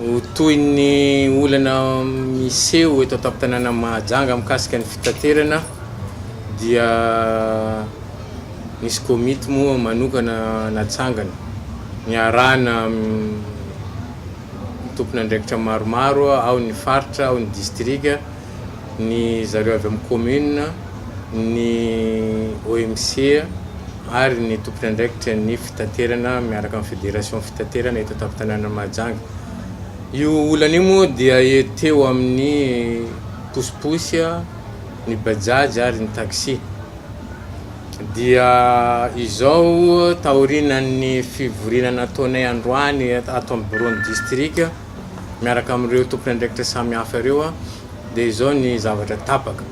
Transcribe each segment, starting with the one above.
toy ny olana miseho eto an-tampon-tanàna Mahajanga mikasika ny fitaterana dia nisy komity moa manokana natsangana niarahana tompon'andraikitra maromaro ao ny faritra ao ny distrika ny zareo avy amin'ny commune ny OMC ary ny tompon'andraikitra ny fitaterana miaraka amin'ny fédération fitaterana eto an-tampon-tanàna Mahajanga. Io olana io moa dia teo amin'ny posiposy ny bajaj ary ny taxi. Dia izao taorinan'ny fivorinana nataonay androany ato amin'ny bureau ny distrika miaraka amin'ireo tompon'andraikitra samy hafa ireo dia izao ny zavatra tapaka.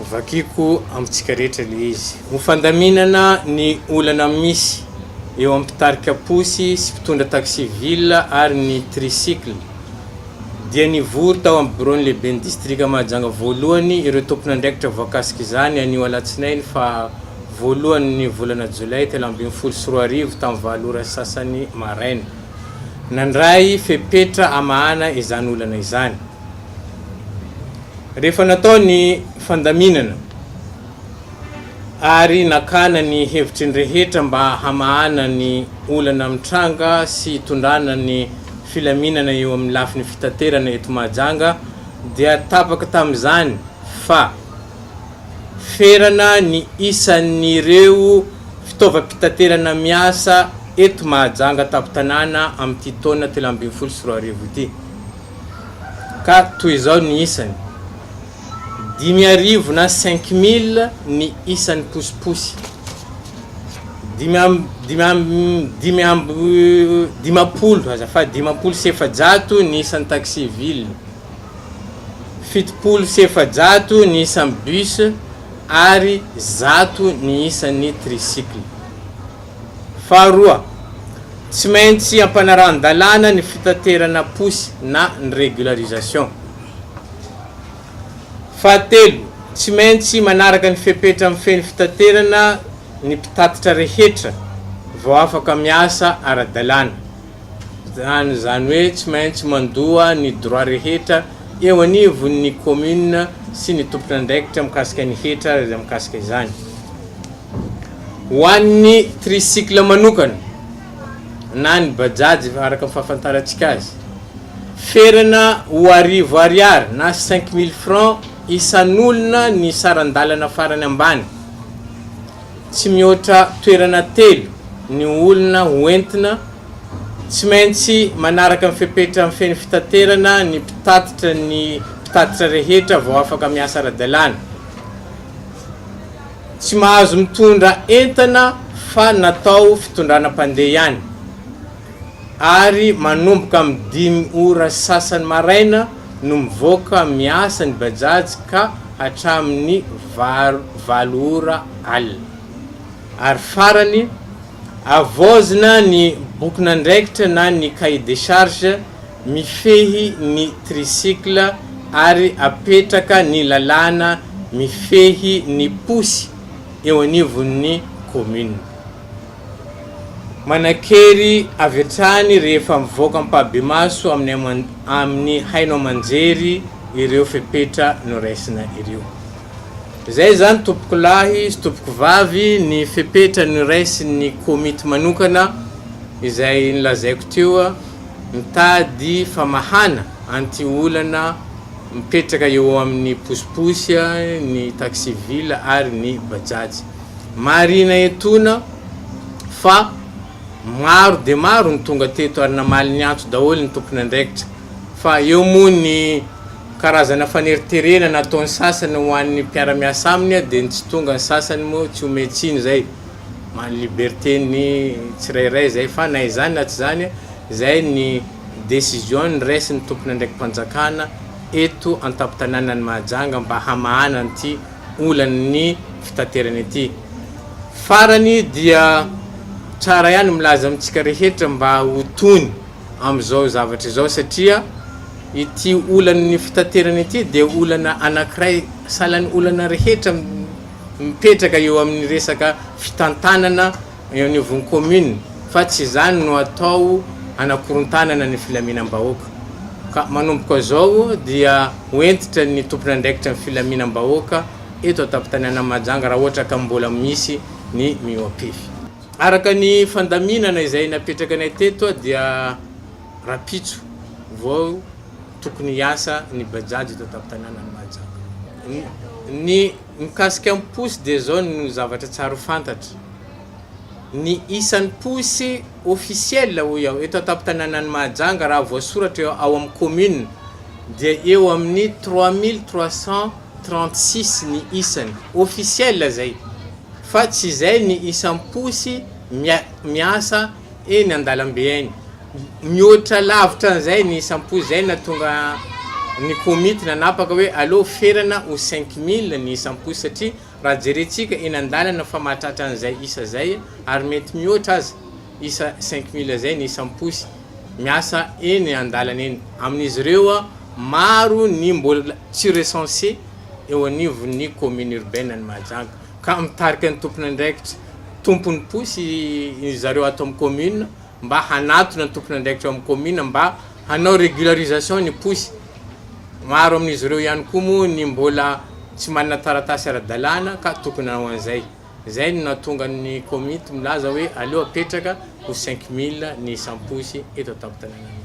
Vakiko amintsika rehetra le izy. Mofandaminana ny olana misy eo amin'ny mpitarika posy sy mpitondra taxi ville ary ny tricycle dia nivory tao amin'ny bureau lehibe ny distrika Mahajanga voalohany ireo tompon'andraikitra voakasika izany anio alatsinainy fa voalohany ny volana Jolay 2024 tamin'ny 7 ora sasany maraina nandray fepetra amahana izany olana izany. Rehefa natao ny fandaminana ary nakana ny hevitry ny rehetra mba hamahana ny olana mitranga sy hitondrana ny filaminana eo amin'ny lafin'ny fitaterana eto Mahajanga dia tapaka tamin'izany fa ferana ny isan'ireo fitaovam-pitaterana miasa eto Mahajanga tampon-tanàna amin'ity taona 2024 ity. Ka toy izao ny isany 5,000 na 5,000 ny isan'ny posiposy, 50 ny isan'ny taxi ville, 700 ny isan'ny bus ary 100 ny isan'ny tricycle. Faharoa, tsy maintsy ampanarahan-dalàna ny fitaterana posy na ny régularisation. Fahatelo, tsy maintsy manaraka ny fepetra amin'ny feny fitaterana ny mpitatitra rehetra vao afaka miasa ara-dalàna. Zany hoe tsy maintsy mandoa ny droit rehetra eo anivon'ny commune sy ny tompon'andraikitra mikasika ny hetra izay mikasika izany. Ho an'ny tricycle manokana na ny bajaj araka ny fahafantarantsika azy, ferana ho 10,000 ariary na 5,000 francs isan'olona ny saran-dalana farany ambany. Tsy mihoatra toerana 3 ny olona hoentina, tsy maintsy manaraka amin'ny fepetra amin'ny feny fitaterana ny mpitatitra rehetra vao afaka miasa ara-dalàna. Tsy mahazo mitondra entana fa natao fitondrana mpandeha ihany ary manomboka amin'ny 5 ora sasany maraina no mivoaka miasa ny bajaj ka hatramin'ny 9 ora alina. Ary farany avozina ny bokin'andraikitra na ny cahier de charge mifehy ny tricycle ary apetraka ny lalàna mifehy ny posy eo anivon'ny commune. Manakery avy hatrany rehefa mivoaka ampahabe-maso amin'ny haino aman-jery ireo fepetra noraisina ireo. Zay zany tompoko lahy sy tompoko vavy ny fepetra noraisin'ny komity manokana izay nilazaiko teo mitady famahana anty olana mipetraka eo amin'ny posiposy ny taxi ville ary ny bajaj. Marina etona fa maro de maro ny tonga teto ary namaly ny antso daholo ny tompon'andraikitra fa eo moa ny karazana faneriterena nataon'ny sasany ho an'ny mpiara-miasa aminy dia tsy tonga ny sasany moa tsy ometsiny zay many liberté ny tsirairay zay fa na izany na tsy zany zay ny décision ny raisin'ny tompon'andraiky mpanjakana eto an-tampon-tanàna ny Mahajanga mba hamahana an'ity olan'ny fitaterana ity. Farany dia tsara ihany milaza amintsika rehetra mba ho tony amin'izao zavatra izao satria ity olan'ny fitaterana ity dia olana anankiray salan'ny olana rehetra mipetraka eo amin'ny resaka fitantanana eo anivon'ny commune fa tsy zany no atao hanakorontana ny filaminam-bahoaka. Ka manomboka zao dia hoentitra ny tompona andraikitra ny filaminam-bahoaka eto an-tampon-tanàna Mahajanga raha ohatra ka mbola misy ny mioapify. Araka ny fandaminana izay napetraka anay teto dia rapitso vao tokony hiasa ny bajaj eto an-tampon-tanàna Mahajanga. Ny mikasika amin'ny posy dia zao no zavatra tsara fantatra. Ny isan'ny posy officiel hoy aho eto an-tampon-tanàna Mahajanga raha voasoratra ao amin'ny commune dia eo amin'ny 3336 ny isany officiel zay. Fa tsy zay ny isan'ny posy miasa eny an-dalambe eny. Mihoatra lavitra an'izay ny isan'ny posy zay na tonga ny komity nanapaka hoe aleo ferana ho 5000 ny isan'ny posy satria raha jerentsika eny an-dalana fa mahatratra an'izay isa zay ary mety mihoatra azy isa 5000 zay ny isan'ny posy miasa eny an-dalana eny. Amin'izy ireo maro ny mbola tsy recensé eo anivon'ny commune urbaine ny Mahajanga. Ka mitarika ny tompony andraikitra tompony posy zareo ato amin'ny commune mba hanatona ny tompony andraikitra amin'ny commune mba hanao régularisation ny posy. Maro amin'izy ireo ihany koa moa ny mbola tsy manana taratasy ara-dalàna ka tokony hanao an'izay. Zay no nahatonga ny komity milaza hoe aleo apetraka ho 5000 ny isan'ny posy eto an-tampon-tanàna.